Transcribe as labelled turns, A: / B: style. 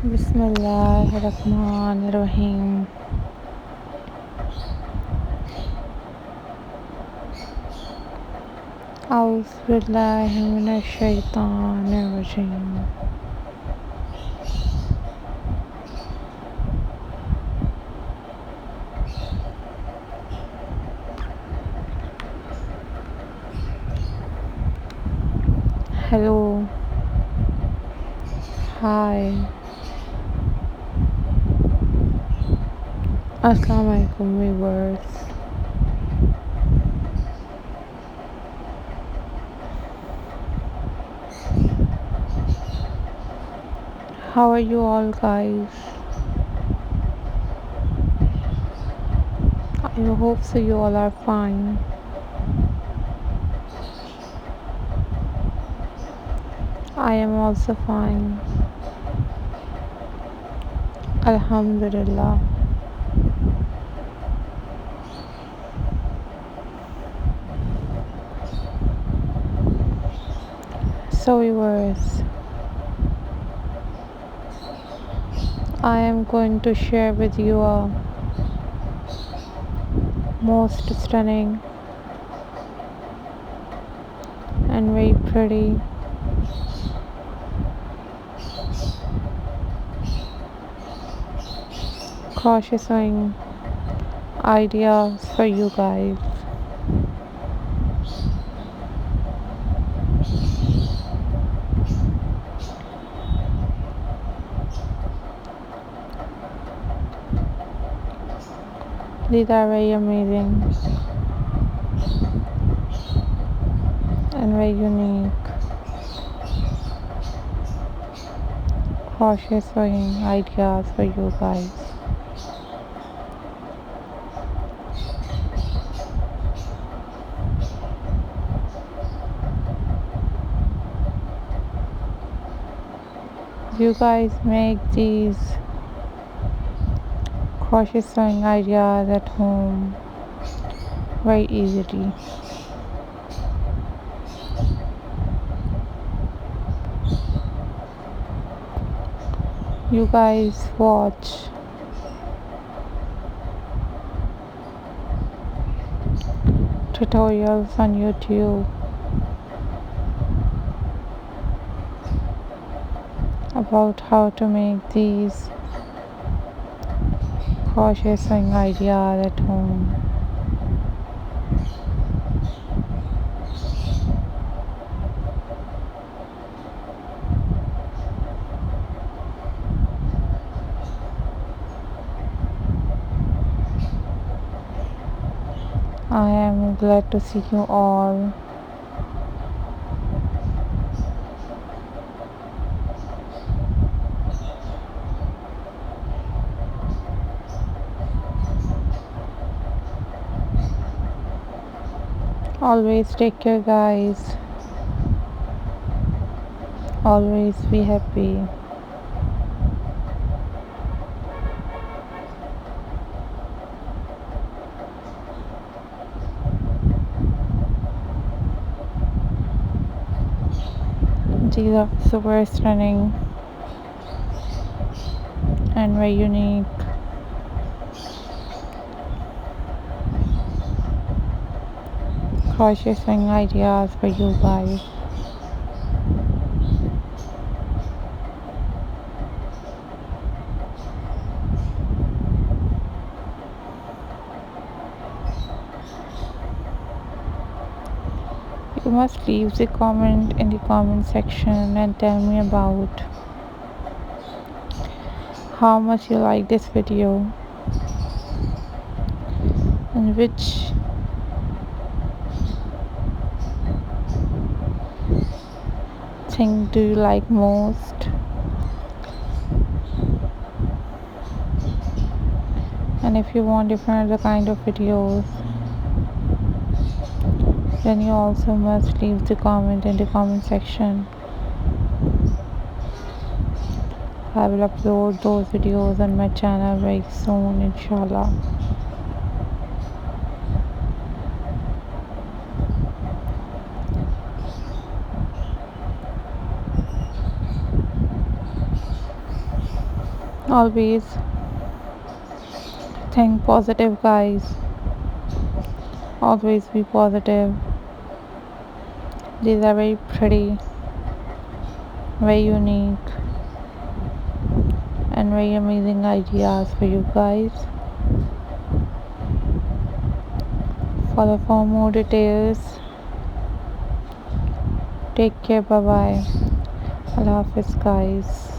A: Bismillahirrahmanirrahim. A'udhu billahi minash shaitanir rajim. Hello, hi, assalamu alaikum viewers. How are you all guys? I hope so you all are fine. I am also fine. Alhamdulillah. So viewers, I am going to share with you a most stunning and very pretty crochet sewing ideas for you guys. These are very amazing and very unique crochet sewing ideas for you guys. You guys make these crochet sewing ideas at home very easily. You guys watch tutorials on YouTube about how to make these crochet sewing ideas at home. I am glad to see you all. Always take care guys. Always be happy. These are super stunning and very unique crochet sewing ideas for you guys. You must leave the comment in the comment section and tell me about how much you like this video and which thing do you like most. And if you want different other kind of videos, then you also must leave the comment in the comment section. I will upload those videos on my channel very soon, inshallah. Always think positive, guys. Always be positive. These are very pretty, very unique, and very amazing ideas for you guys. Follow for more details. Take care. Bye bye. Allah Hafiz, guys.